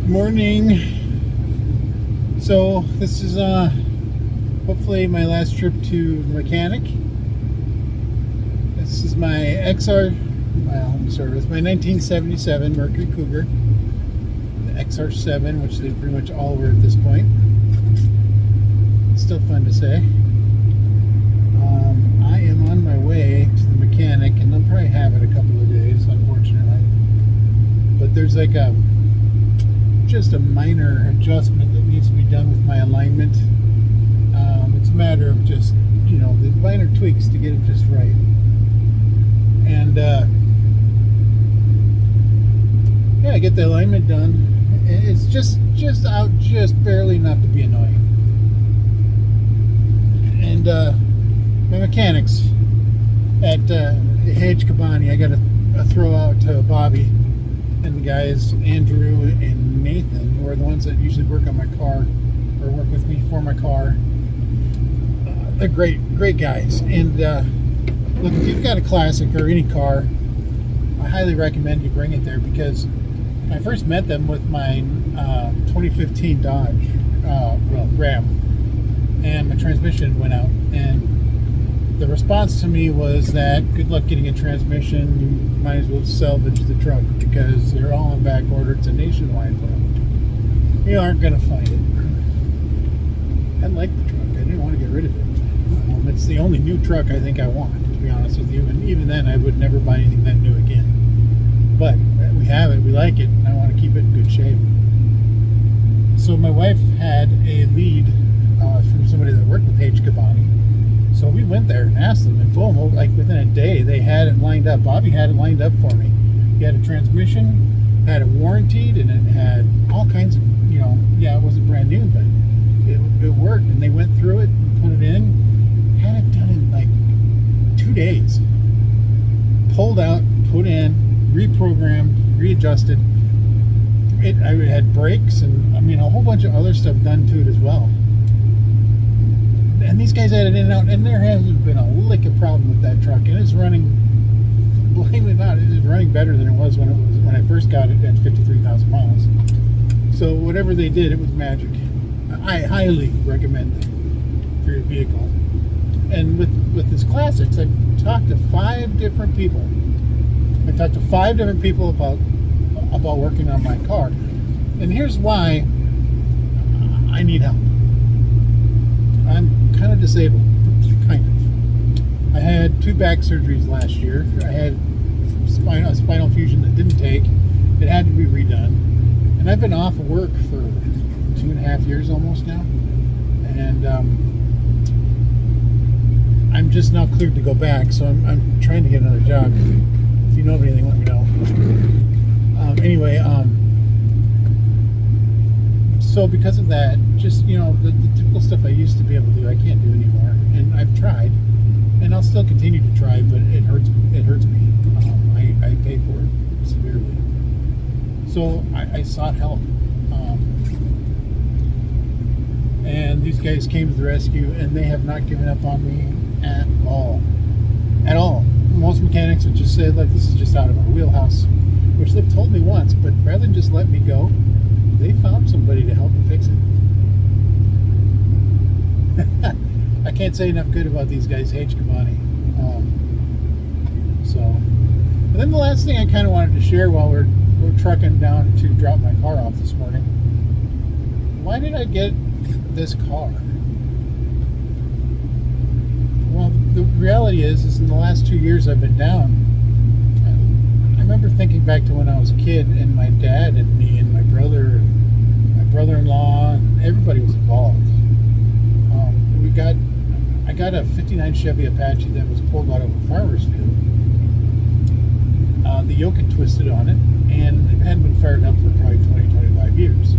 Morning. So this is hopefully my last trip to the mechanic. This is my my 1977 Mercury Cougar, the XR7, which they pretty much all were at this point. It's still fun to say. I am on my way to the mechanic, and they'll probably have it a couple of days, unfortunately. But there's like just a minor adjustment that needs to be done with my alignment. It's a matter of just, the minor tweaks to get it just right. And I get the alignment done. It's just out just barely enough to be annoying. And my mechanics at H. Cabani, I got to throw out to Bobby and the guys, Andrew and Nathan, who are the ones that usually work on my car or work with me for my car. They're great guys. And look, if you've got a classic or any car, I highly recommend you bring it there, because I first met them with my 2015 Dodge Ram, and my transmission went out, and the response to me was that good luck getting a transmission. You might as well salvage the truck because they're all on back order. It's a nationwide problem. You aren't going to find it. I like the truck. I didn't want to get rid of it. It's the only new truck I think I want, to be honest with you. And even then, I would never buy anything that new again. But we have it. We like it. And I want to keep it in good shape. So my wife had a lead from somebody that worked with H. Cabani. So we went there and asked them, and boom, like within a day, they had it lined up. Bobby had it lined up for me. He had a transmission, had it warranted, and it had all kinds of, it wasn't brand new, but it worked. And they went through it and put it in, had it done in like 2 days. Pulled out, put in, reprogrammed, readjusted. I had brakes and, a whole bunch of other stuff done to it as well. And these guys had it in and out, and there hasn't been a lick of problem with that truck. And it's running, believe it or not, it is running better than it was when I first got it at 53,000 miles. So whatever they did, it was magic. I highly recommend them for your vehicle. And with this Classics, I've talked to 5 different people. I talked to 5 different people about working on my car. And here's why I need help. I'm kind of disabled, kind of. I had 2 back surgeries last year. I had a spinal fusion that didn't take. It had to be redone. And I've been off of work for 2.5 years almost now. And I'm just now cleared to go back, so I'm trying to get another job. If you know of anything, let me know. So because of that, just, the typical stuff I used to be able to do, I can't do anymore. And I've tried, and I'll still continue to try, but it hurts me. I pay for it severely. So I sought help. And these guys came to the rescue, and they have not given up on me at all. At all. Most mechanics would just say, look, this is just out of our wheelhouse, which they've told me once, but rather than just let me go, they found somebody to help me fix it. I can't say enough good about these guys, H. Cabani. But then the last thing I kind of wanted to share while we're trucking down to drop my car off this morning. Why did I get this car? Well, the reality is in the last 2 years I've been down. I remember thinking back to when I was a kid, and my dad and me and my brother and my brother-in-law and everybody was involved. I got a 59 Chevy Apache that was pulled out of a farmer's field. The yoke had twisted on it, and it hadn't been fired up for probably 20-25 years.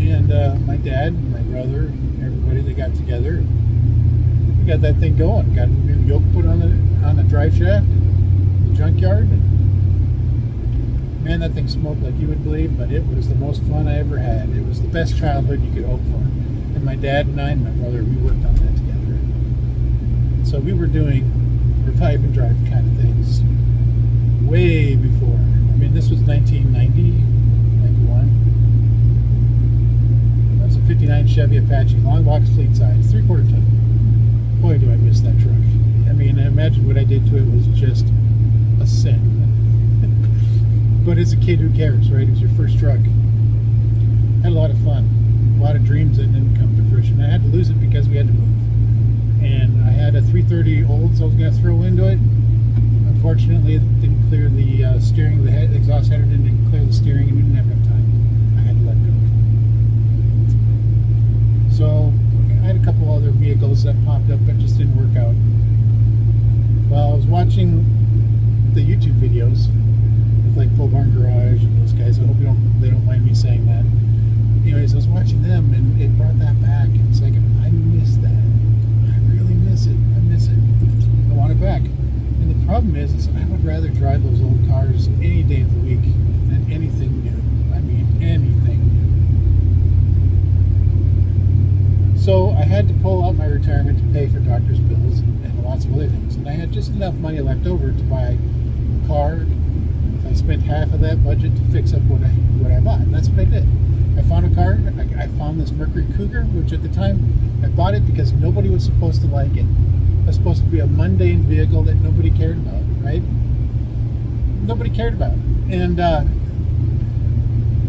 And my dad and my brother and everybody, they got together. We got that thing going. Got a new yoke put on the drive shaft in the junkyard. And man, that thing smoked like you would believe, but it was the most fun I ever had. It was the best childhood you could hope for. And my dad and I and my brother, we worked on that together. So we were doing revive and drive kind of things way before. I mean, this was 1990, 91. kid, who cares, right? It was your first truck. Had a lot of fun, a lot of dreams that didn't come to fruition. I had to lose it because we had to move, and I had a 330 old, so I was going to throw into it. Unfortunately, it didn't clear the steering. The exhaust header didn't clear the steering, and we didn't have enough time. I had to let go. So I had a couple other vehicles that popped up, but just didn't work out. Well, I was watching the YouTube videos with like Pole Barn Garage and those guys. I hope they don't mind me saying that. Anyways, I was watching them, and it brought that back. And it's like, I miss that. I really miss it. I miss it. I want it back. And the problem is I would rather drive those old cars any day of the week than anything new. I mean, anything new. So I had to pull out my retirement to pay for doctor's bills and lots of other things. And I had just enough money left over to buy a car. If I spent half of that budget to fix up what I bought. And that's what I did. I found a car. I found this Mercury Cougar, which at the time I bought it because nobody was supposed to like it. It was supposed to be a mundane vehicle that nobody cared about, right? Nobody cared about. And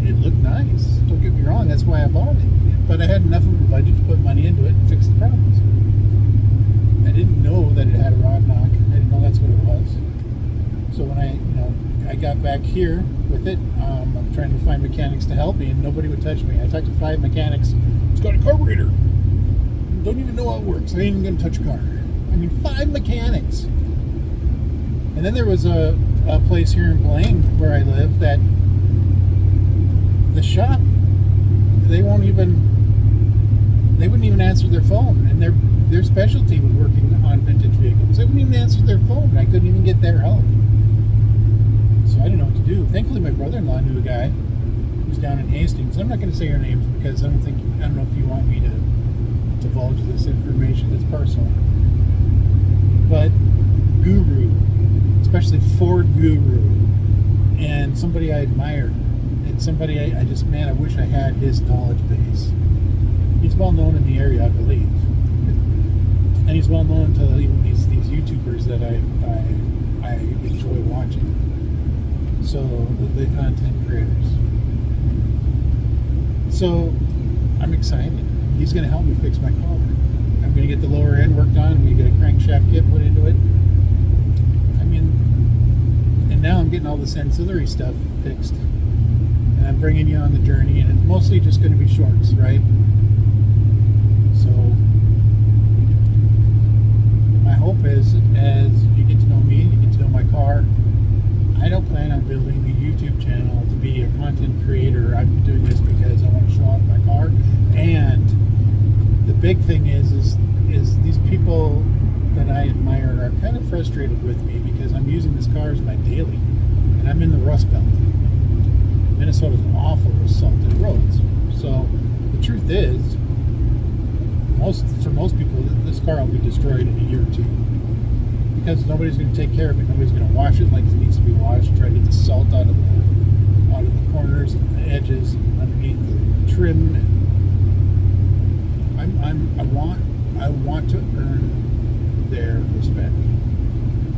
it looked nice. Don't get me wrong, that's why I bought it. But I had enough of a budget to put money into it and fix the problems. I didn't know that it had a rod knock. I didn't know that's what it was. So when I got back here with it, I'm trying to find mechanics to help me, and nobody would touch me. I talked to 5 mechanics. It's got a carburetor. Don't even know how it works. I ain't even gonna touch a car. I mean, 5 mechanics. And then there was a place here in Blaine where I live that the shop, they wouldn't even answer their phone, and their specialty was working on vintage vehicles. They wouldn't even answer their phone, and I couldn't even get their help. So I didn't know what to do. Thankfully, my brother-in-law knew a guy who's down in Hastings. I'm not going to say your names because I don't know if you want me to divulge this information that's personal. But guru, especially Ford guru, and somebody I admire, and somebody I just, man, I wish I had his knowledge base. He's well known in the area, I believe, and he's well known to even these YouTubers that I enjoy watching. So the content creators. So I'm excited. He's going to help me fix my car. I'm going to get the lower end worked on. I'm going to get a crankshaft kit put into it. I mean, and now I'm getting all this ancillary stuff fixed. And I'm bringing you on the journey, and it's mostly just going to be shorts, right? So my hope is, as you get to know me, you get to know my car, I don't plan on building the YouTube channel to be a content creator. I'm doing this because I want to show off my car. And the big thing is these people that I admire are kind of frustrated with me because I'm using this car as my daily, and I'm in the Rust Belt. Minnesota's awful with salted roads. So the truth is, for most people, this car will be destroyed in a year or two. Because nobody's going to take care of it. Nobody's going to wash it like it needs to be washed. Try to get the salt out of the corners and the edges and underneath the trim. And I want to earn their respect.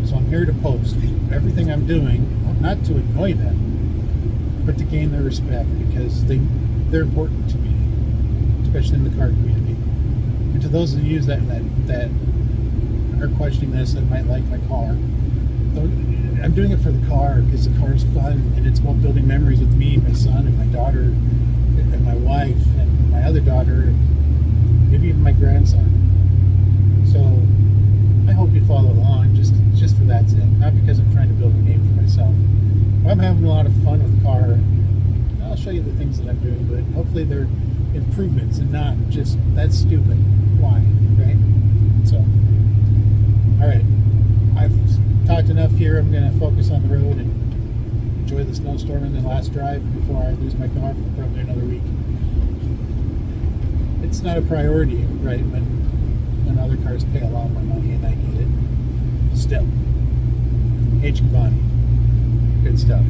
So I'm here to post everything I'm doing, not to annoy them, but to gain their respect because they're important to me, especially in the car community. And to those of you that are questioning this that might like my car, I'm doing it for the car because the car is fun and it's about building memories with me, my son, and my daughter, and my wife, and my other daughter, and maybe even my grandson. So I hope you follow along just for that sake, not because I'm trying to build a name for myself. But I'm having a lot of fun with the car. I'll show you the things that I'm doing, but hopefully they're improvements and not just, that's stupid. Why, right? So, all right, I've talked enough here. I'm going to focus on the road and enjoy the snowstorm in the last drive before I lose my car for probably another week. It's not a priority, right, when other cars pay a lot more money and I get it. Still, H. Kabani, good stuff.